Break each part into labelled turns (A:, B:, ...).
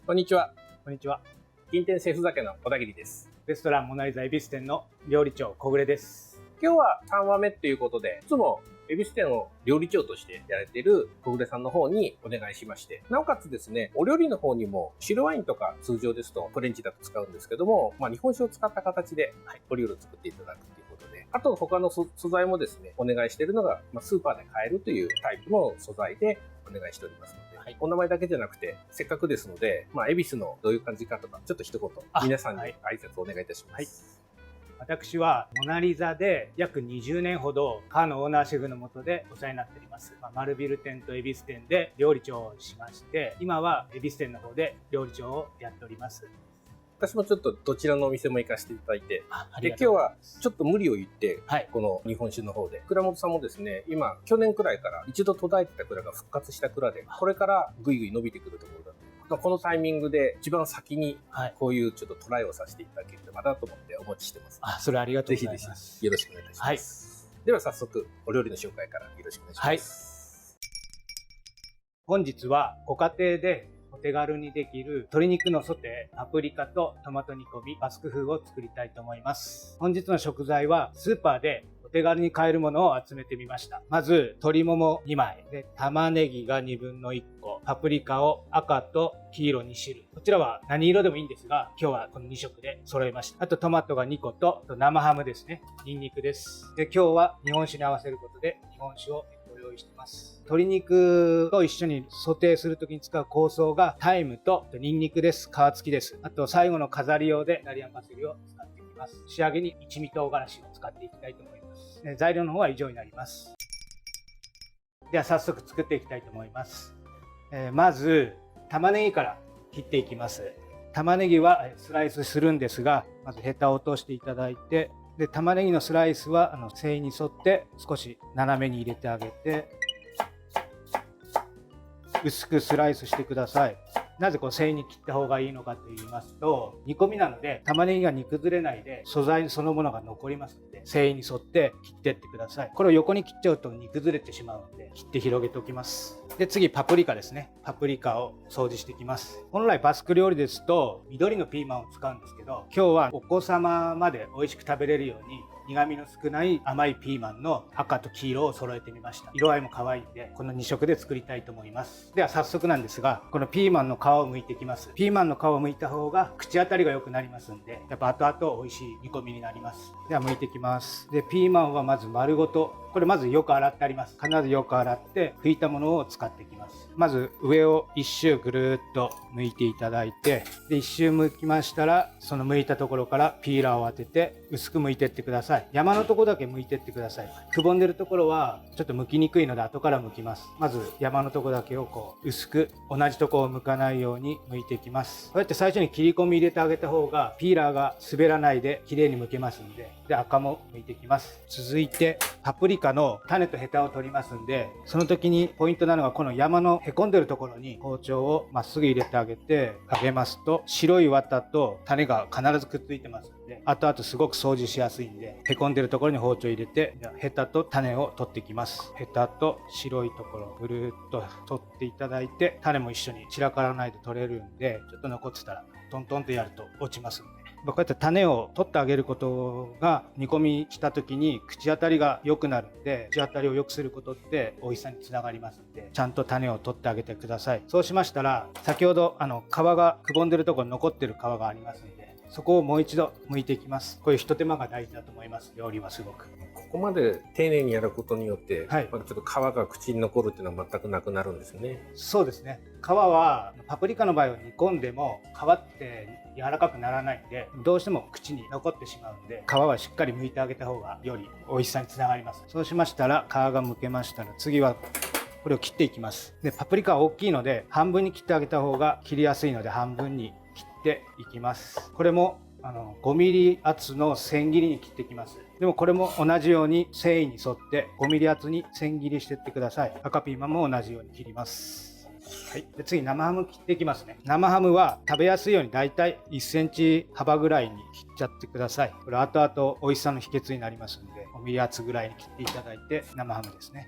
A: こんにちは。
B: こんにちは。
A: 近店シェフ酒の小田切です。
B: レストランモナリザ恵比寿店の料理長小暮です。
A: 今日は3話目ということで、いつも恵比寿店を料理長としてやられている小暮さんの方にお願いしまして、なおかつですね、お料理の方にも白ワインとか通常ですとフレンチだと使うんですけども、日本酒を使った形でお料理を作っていただくということで、あと他の素材もですね、お願いしているのが、スーパーで買えるというタイプの素材でお願いしておりますので、お名前だけじゃなくて、せっかくですので、恵比寿のどういう感じかとか、ちょっと一言、皆さんに挨拶をお願いいたします。
B: 私はモナリザで約20年ほどカーのオーナーシェフの下でお世話になっております。丸ビル店と恵比寿店で料理長をしまして、今は恵比寿店の方で料理長をやっております。
A: 私もちょっとどちらのお店も行かせていただいて、で今日はちょっと無理を言って、この日本酒の方で、蔵元さんもですね、今去年くらいから一度途絶えてた蔵が復活した蔵で、これからぐいぐい伸びてくるところだと、このタイミングで一番先にこういうちょっとトライをさせていただければなと思ってお持ちしてます。
B: それありがとうございます。
A: ぜひよろしくお願いいたします。では早速お料理の紹介からよろしくお願いします。
B: 本日はご家庭でお手軽にできる鶏肉のソテー、パプリカとトマト煮込み、バスク風を作りたいと思います。本日の食材はスーパーでお手軽に買えるものを集めてみました。まず鶏もも2枚で、玉ねぎが1/2個、パプリカを赤と黄色2種類。こちらは何色でもいいんですが、今日はこの2色で揃えました。あとトマトが2個と生ハムですね。ニンニクです。で、今日は日本酒に合わせることで日本酒をご用意しています。鶏肉と一緒にソテーするときに使う香草がタイムとニンニクです。皮付きです。あと最後の飾り用でイタリアンパセリを使っていきます。仕上げに一味唐辛子を使っていきたいと思います。材料の方は以上になります。では早速作っていきたいと思います。まず玉ねぎから切っていきます。玉ねぎはスライスするんですが、まずヘタを落としていただいて、で玉ねぎのスライスは繊維に沿って少し斜めに入れてあげて、薄くスライスしてください。なぜ繊維に切った方がいいのかと言いますと、煮込みなので玉ねぎが煮崩れないで素材そのものが残りますので、繊維に沿って切っていってください。これを横に切っちゃうと煮崩れてしまうので、切って広げておきます。で次パプリカですね。パプリカを掃除していきます。本来バスク料理ですと緑のピーマンを使うんですけど、今日はお子様まで美味しく食べれるように苦味の少ない甘いピーマンの赤と黄色を揃えてみました。色合いも可愛いんで、この2色で作りたいと思います。では早速なんですが、このピーマンの皮を剥いていきます。ピーマンの皮を剥いた方が口当たりが良くなりますんで、やっぱ後々美味しい煮込みになります。では剥いていきます。でピーマンはまず丸ごと、これまずよく洗ってあります。必ずよく洗って拭いたものを使っていきます。まず上を1周ぐるっと剥いていただいて、で1周剥きましたら、その剥いたところからピーラーを当てて薄く剥いていってください。山のところだけ剥いていってください。くぼんでるところはちょっと剥きにくいので後から剥きます。まず山のところだけを薄く同じところを剥かないように剥いていきます。こうやって最初に切り込み入れてあげた方がピーラーが滑らないで綺麗に剥けますんで、赤も剥いていきます。続いてパプリカの種とヘタを取りますんで、その時にポイントなのがこの山のへこんでるところに包丁をまっすぐ入れてあげて揚げますと、白い綿と種が必ずくっついてますので、後々すごく掃除しやすいんで、へこんでるところに包丁入れてヘタと種を取っていきます。ヘタと白いところをぐるっと取っていただいて、種も一緒に散らからないで取れるんで、ちょっと残ってたらトントンとやると落ちますんで、こうやって種を取ってあげることが煮込みした時に口当たりが良くなるんで、口当たりを良くすることって美味しさにつながりますので、ちゃんと種を取ってあげてください。そうしましたら、先ほど皮がくぼんでるところに残ってる皮がありますので、そこをもう一度剥いていきます。こういうひと手間が大事だと思います。料理はすごく
A: ここまで丁寧にやることによって、ちょっと皮が口に残るっていうのは全くなくなるんですね。
B: そうですね。皮はパプリカの場合は煮込んでも皮って柔らかくならないんで、どうしても口に残ってしまうんで、皮はしっかり剥いてあげた方がより美味しさにつながります。そうしましたら、皮が剥けましたら、次はこれを切っていきます。でパプリカは大きいので半分に切ってあげた方が切りやすいので、半分に切っていきます。これも5ミリ厚の千切りに切っていきます。でもこれも同じように繊維に沿って5ミリ厚に千切りしていってください。赤ピーマンも同じように切ります。はい、で次生ハム切っていきますね。生ハムは食べやすいようにだいたい1センチ幅ぐらいに切っちゃってください。これ後々美味しさの秘訣になりますので、5ミリ厚ぐらいに切っていただいて、生ハムですね。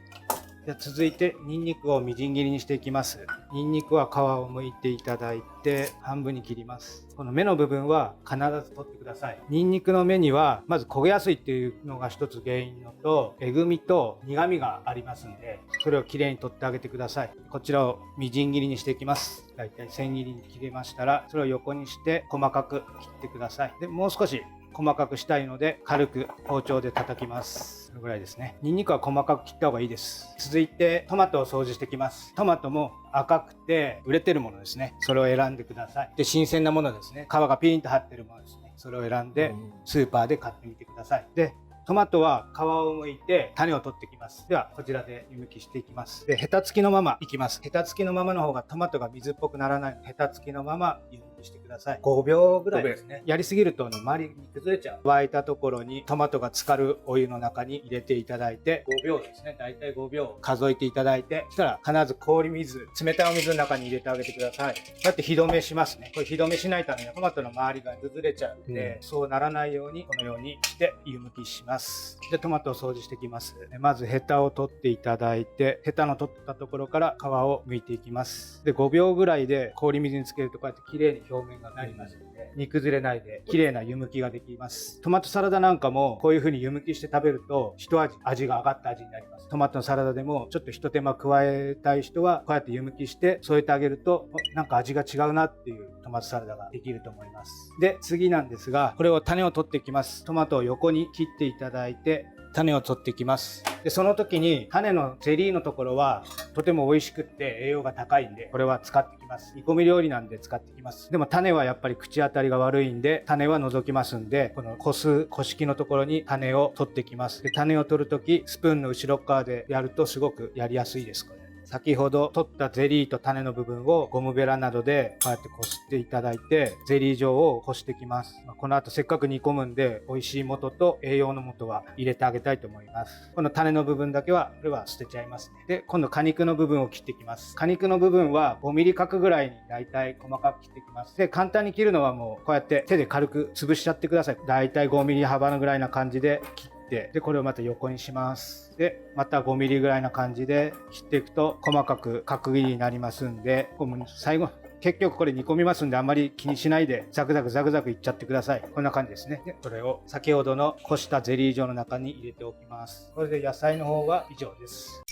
B: で続いてニンニクをみじん切りにしていきます。ニンニクは皮を剥いていただいて半分に切ります。この芽の部分は必ず取ってください。ニンニクの芽にはまず焦げやすいっていうのが一つ原因のと、えぐみと苦みがありますんで、それをきれいに取ってあげてください。こちらをみじん切りにしていきます。だいたい千切りに切れましたら、それを横にして細かく切ってください。でもう少し細かくしたいので軽く包丁で叩きます。それぐらいですね。ニンニクは細かく切った方がいいです。続いてトマトを掃除していきます。トマトも赤くて売れてるものですね。それを選んでください。で、新鮮なものですね。皮がピーンと張ってるものですね。それを選んでスーパーで買ってみてください。で、トマトは皮を剥いて種を取ってきます。ではこちらで湯むきしていきます。で、ヘタ付きのままいきます。ヘタ付きのままの方がトマトが水っぽくならないので、ヘタ付きのまま湯むきしてください。5秒ぐらいですね。やりすぎると周りに崩れちゃう。沸いたところにトマトが浸かるお湯の中に入れていただいて、5秒ですね。だいたい5秒数えていただいて、そしたら必ず氷水、冷たいお水の中に入れてあげてください。こうやって火止めしますね。これ火止めしないとトマトの周りが崩れちゃうので、そうならないようにこのようにして湯むきします。で、トマトを掃除していきます。まずヘタを取っていただいて、ヘタの取ったところから皮を剥いていきます。で、5秒ぐらいで氷水につけるとこうやって綺麗に表面がなりますので、煮崩れないで綺麗な湯むきができます。トマトサラダなんかもこういう風に湯むきして食べると一味が上がった味になります。トマトのサラダでもちょっと一手間加えたい人はこうやって湯むきして添えてあげると、なんか味が違うなっていうトマトサラダができると思います。で、次なんですが、これを種を取っていきます。トマトを横に切っていただいて種を取っていきます。で、その時に種のゼリーのところはとても美味しくって栄養が高いんで、これは使ってきます。煮込み料理なんで使ってきます。でも種はやっぱり口当たりが悪いんで、種は除きますんで、この古式のところに種を取ってきます。で、種を取る時スプーンの後ろ側でやるとすごくやりやすいです。これ先ほど取ったゼリーと種の部分をゴムベラなどでこうやってこすっていただいて、ゼリー状をこしてきます。この後せっかく煮込むんで、美味しい素と栄養の素は入れてあげたいと思います。この種の部分だけはこれは捨てちゃいますね。で、今度果肉の部分を切っていきます。果肉の部分は5ミリ角ぐらいにだいたい細かく切っていきます。で、簡単に切るのはもうこうやって手で軽く潰しちゃってください。だいたい5ミリ幅のぐらいな感じで切って、でこれをまた横にします。でまた5ミリぐらいな感じで切っていくと細かく角切りになりますんで、最後結局これ煮込みますんで、あんまり気にしないでザクザクザクザクいっちゃってください。こんな感じですね。でこれを先ほどのこしたゼリー状の中に入れておきます。これで野菜の方は以上です。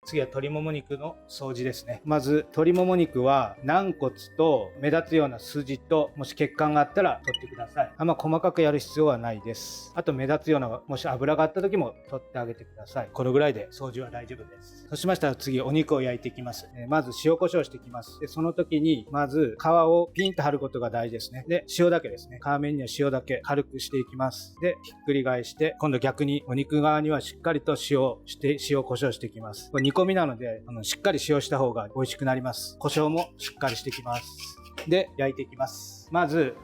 B: 次は鶏もも肉の掃除ですね。まず鶏もも肉は軟骨と目立つような筋と、もし血管があったら取ってください。あんま細かくやる必要はないです。あと目立つようなもし油があった時も取ってあげてください。これぐらいで掃除は大丈夫です。そうしましたら次お肉を焼いていきます。まず塩コショウしていきます。でその時にまず皮をピンと張ることが大事ですね。で塩だけですね。皮面には塩だけ軽くしていきます。でひっくり返して今度逆にお肉側にはしっかりと塩コショウしていきます。これ煮込みなのでしっかり塩した方が美味しくなります。胡椒もしっかりしていきます。で焼いていきます。まず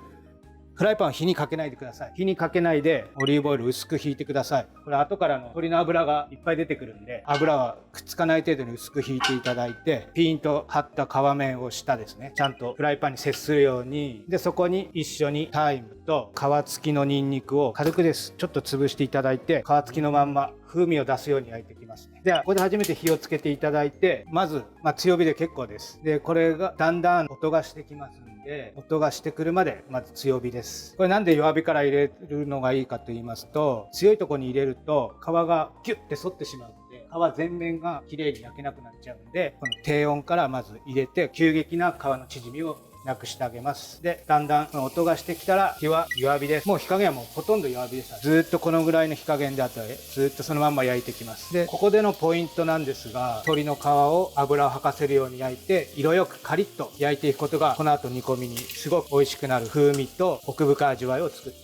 B: フライパンは火にかけないでください。火にかけないでオリーブオイル薄く引いてください。これ後からの鶏の油がいっぱい出てくるんで、油はくっつかない程度に薄く引いていただいて、ピーンと張った皮面を下ですね、ちゃんとフライパンに接するように、でそこに一緒にタイムと皮付きのニンニクを軽くですちょっと潰していただいて、皮付きのまんま風味を出すように焼いていきますね。ではここで初めて火をつけていただいて、まず、強火で結構です。でこれがだんだん音がしてきますんで、音がしてくるまでまず強火です。これなんで弱火から入れるのがいいかと言いますと、強いところに入れると皮がキュッて反ってしまうので、皮全面が綺麗に焼けなくなっちゃうんで、この低温からまず入れて急激な皮の縮みをなくしてあげます。でだんだん音がしてきたら火は弱火です。もう火加減はもうほとんど弱火です。ずっとこのぐらいの火加減であったらずっとそのまんま焼いていきます。でここでのポイントなんですが、鶏の皮を油をはかせるように焼いて色よくカリッと焼いていくことが、この後煮込みにすごく美味しくなる風味と奥深い味わいを作って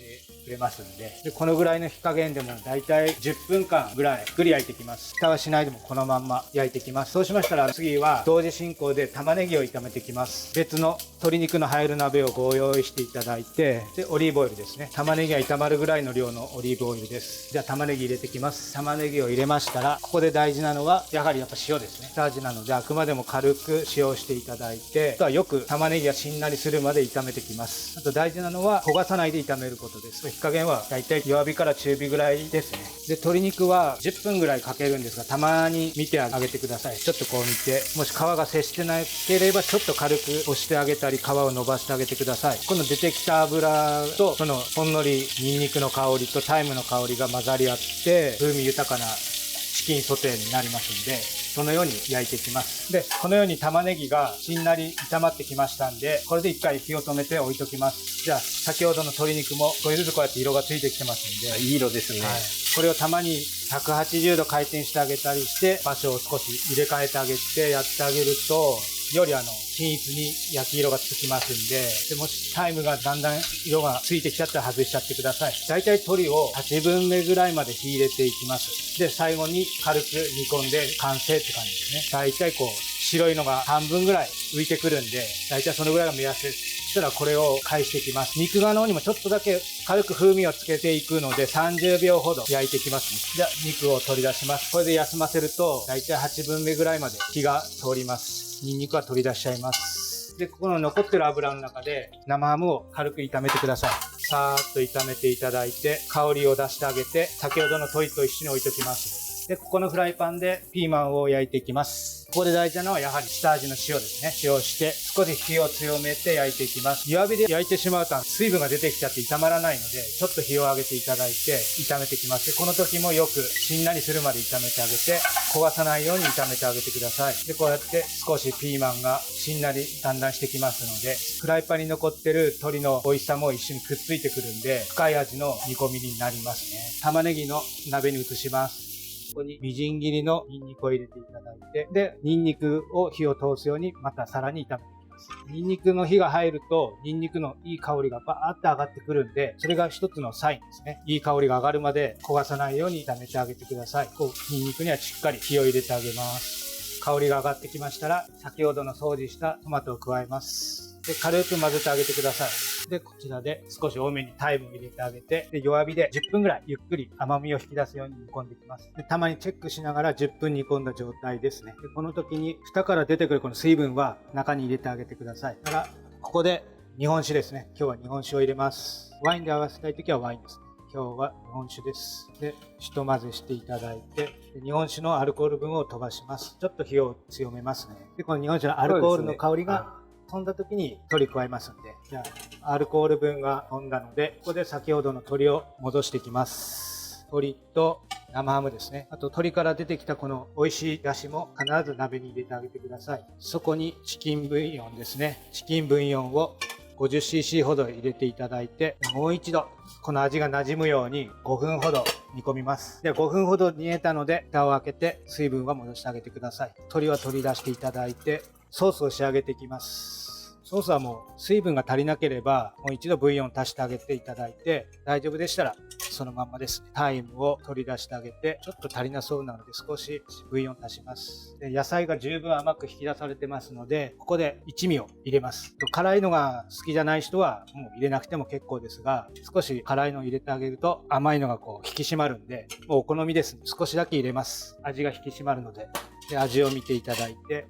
B: くれますんで、このぐらいの火加減でもだいたい10分間ぐらいじっくり焼いていきます。蓋はしないでもこのまんま焼いていきます。そうしましたら次は同時進行で玉ねぎを炒めていきます。別の鶏肉の入る鍋をご用意していただいて、でオリーブオイルですね。玉ねぎが炒まるぐらいの量のオリーブオイルです。じゃあ玉ねぎ入れていきます。玉ねぎを入れましたら、ここで大事なのはやっぱ塩ですね。下味なのであくまでも軽く塩をしていただいて、あとはよく玉ねぎがしんなりするまで炒めていきます。あと大事なのは焦がさないで炒めることです。火加減はだいたい弱火から中火ぐらいですね。で、鶏肉は10分ぐらいかけるんですが、たまに見てあげてください。ちょっとこう見て、もし皮が接してなければ、ちょっと軽く押してあげたり、皮を伸ばしてあげてください。この出てきた油と、そのほんのりニンニクの香りとタイムの香りが混ざり合って、風味豊かなチキンソテーになりますんで、そのように焼いていきます。で、このように玉ねぎがしんなり炒まってきましたんで、これで一回火を止めて置いときます。じゃあ、先ほどの鶏肉も少しずつこうやって色がついてきてますんで。
A: いい色ですね。
B: はい。これをたまに180度回転してあげたりして、場所を少し入れ替えてあげてやってあげると、より均一に焼き色がつきますんで、もしタイムがだんだん色がついてきちゃったら外しちゃってください。だいたい鶏を8分目ぐらいまで火入れていきます。で、最後に軽く煮込んで完成って感じですね。だいたいこう、白いのが半分ぐらい浮いてくるんで、だいたいそのぐらいが目安です。そしたらこれを返していきます。肉側の方にもちょっとだけ軽く風味をつけていくので30秒ほど焼いていきますね。じゃあ肉を取り出します。これで休ませるとだいたい8分目ぐらいまで火が通ります。ニンニクは取り出しちゃいます。で、ここの残ってる油の中で生ハムを軽く炒めてください。さーっと炒めていただいて香りを出してあげて先ほどの鶏と一緒に置いときます。で、ここのフライパンでピーマンを焼いていきます。ここで大事なのはやはり下味の塩ですね。塩をして少し火を強めて焼いていきます。弱火で焼いてしまうと水分が出てきちゃって炒まらないので、ちょっと火を上げていただいて炒めていきます。で、この時もよくしんなりするまで炒めてあげて、焦がさないように炒めてあげてください。で、こうやって少しピーマンがしんなりだんだんしてきますので、フライパンに残ってる鶏の美味しさも一緒にくっついてくるんで、深い味の煮込みになりますね。玉ねぎの鍋に移します。ここにみじん切りのニンニクを入れていただいて、で、ニンニクを火を通すようにまたさらに炒めていきます。ニンニクの火が入ると、ニンニクのいい香りがバーって上がってくるんで、それが一つのサインですね。いい香りが上がるまで焦がさないように炒めてあげてください。ニンニクにはしっかり火を入れてあげます。香りが上がってきましたら、先ほどの掃除したトマトを加えます。で、軽く混ぜてあげてください。で、こちらで少し多めにタイムを入れてあげて、で、弱火で10分ぐらいゆっくり甘みを引き出すように煮込んでいきます。で、たまにチェックしながら10分煮込んだ状態ですね。で、この時に蓋から出てくるこの水分は中に入れてあげてください。だから、ここで日本酒ですね。今日は日本酒を入れます。ワインで合わせたい時はワインですね。今日は日本酒です。で、ひと混ぜしていただいて、日本酒のアルコール分を飛ばします。ちょっと火を強めますね。で、この日本酒のアルコールの香りが飛んだ時に鶏加えますんで、じゃあアルコール分が飛んだので、ここで先ほどの鶏を戻していきます。鶏と生ハムですね。あと鶏から出てきたこの美味しい出汁も必ず鍋に入れてあげてください。そこにチキンブイヨンですね。チキンブイヨンを 50cc ほど入れていただいて、もう一度この味が馴染むように5分ほど煮込みます。で、5分ほど煮えたので蓋を開けて水分は戻してあげてください。鶏は取り出していただいてソースを仕上げていきます。ソースはもう水分が足りなければもう一度ブイヨンを足してあげていただいて、大丈夫でしたらそのまんまですね。タイムを取り出してあげて、ちょっと足りなそうなので少しブイヨン足します。で、野菜が十分甘く引き出されてますので、ここで一味を入れます。辛いのが好きじゃない人はもう入れなくても結構ですが、少し辛いのを入れてあげると甘いのがこう引き締まるんで、もうお好みです。少しだけ入れます。味が引き締まるので。で、味を見ていただいて、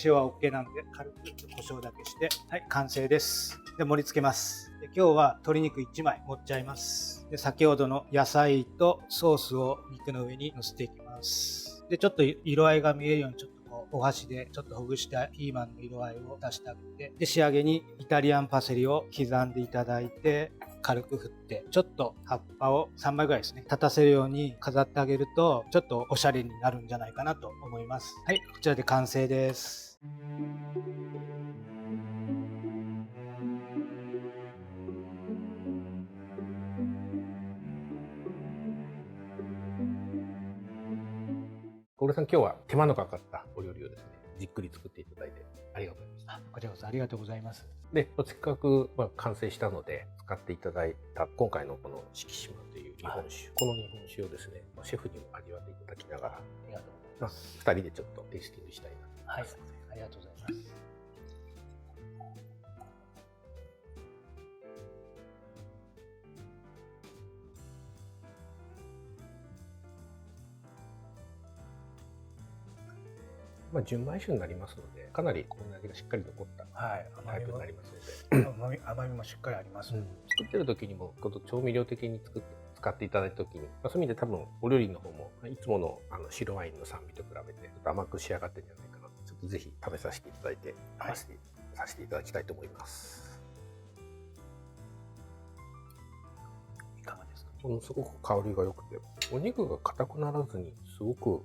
B: 塩は OK なので軽く胡椒だけして、はい、完成です。で、盛り付けます。で、今日は鶏肉1枚盛っちゃいます。で、先ほどの野菜とソースを肉の上に乗せていきます。で、ちょっと色合いが見えるようにちょっとこうお箸でちょっとほぐしたピーマンの色合いを出してあげて、で、仕上げにイタリアンパセリを刻んでいただいて、軽く振ってちょっと葉っぱを3枚ぐらいですね立たせるように飾ってあげるとちょっとおしゃれになるんじゃないかなと思います。はい、こちらで完成です。
A: 小暮さん、今日は手間のかかったお料理をですね、じっくり作っていただいてありがとうございました。
B: こちらこそありがとうございます。
A: で、せっかく完成したので使っていただいた今回のこの四季島という日本酒、この日本酒をですね、シェフにも味わっていただきながら、
B: ありがとうございます。
A: 2人でちょっとテイスティングしたいなと思います。
B: はい、ありがとうございます。
A: 純米酒になりますので、かなりこの味がしっかり残った
B: はい、
A: タイプになりますので、
B: 甘みもしっかりあります。
A: 作ってる時にもこの調味料的に使っていただいた時に、そういう意味で多分お料理の方もいつもの白ワインの酸味と比べてちょっと甘く仕上がってるんじゃないかな。ちょっとぜひ食べさせていただいて、させていただきたいと思います。
B: いかがですか？
A: すごく香りが良くて、お肉が硬くならずにすごく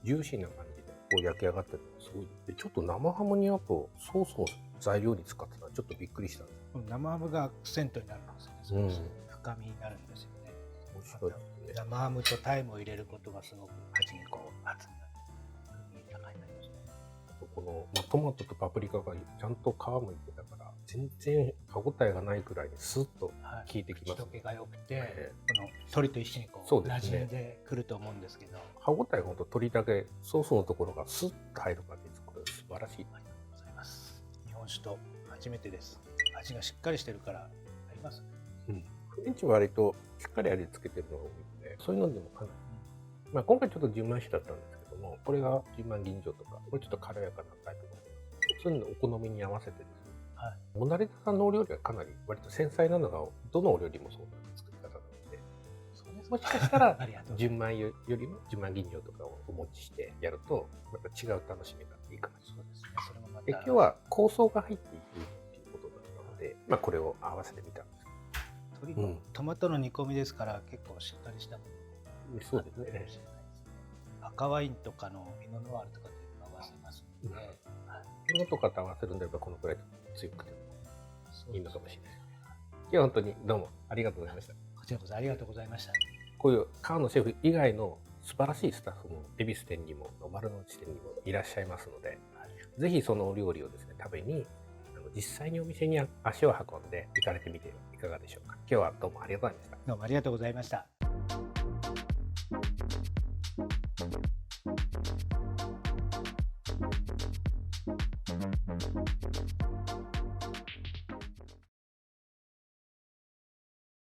A: ジューシーな感じでこう焼き上がってるのがすごい。でちょっと生ハムにあとソースの材料に使ってたらちょっとびっくりしたんです。
B: 生ハムがアクセントになるんですよね。深みになるんですよね。
A: 面白いですね。
B: 生ハムとタイムを入れることがすごく味にこう厚みが高いになりますね。
A: このトマトとパプリカがちゃんと皮むいてたから全然歯ごたえがないくらいにスッと効いてきます。
B: 口どけが良くて、この鶏と一緒にこう馴染んでくると思うんですけど、
A: 歯ごたえがほんと鶏だけソースのところがスッと入る感じです。これ素晴らしい。
B: ありがとうございます。日本酒と初めてです。味がしっかりしてるからありますね。
A: フレンチは割としっかり味付けてるのが多いので、そういうのでもかなり、今回ちょっと純米酒だったんですけども、これが純米吟醸とか、これちょっと軽やかなタイプがあります。そういうのをお好みに合わせてですね、モナリザさんのお料理はかなり割と繊細なのが、どのお料理もそうな作り方なので、もしかしたら純米よりも純米吟醸とかをお持ちしてやると、また違う楽しみがいいかな。そうですね。それもまた今日は香草が入っているっていうことだったので、これを合わせてみたんです。
B: トマトの煮込みですから結構しっかりしたものが
A: そうですね。
B: 赤ワインとかのピノノワールとかというのを合わせますので、
A: ピノとかと合わせるんであればこのくらい強くてもいいのかもしれない。今日は本当にどうもありがとうございました。
B: こちらこそありがとうございました。
A: こういう川野シェフ以外の素晴らしいスタッフも恵比寿店にも丸の内店にもいらっしゃいますので、ぜひそのお料理をですね食べに実際にお店に足を運んで行かれてみていかがでしょうか。今日はどうもありがとうございました。
B: どうもありがとうございました。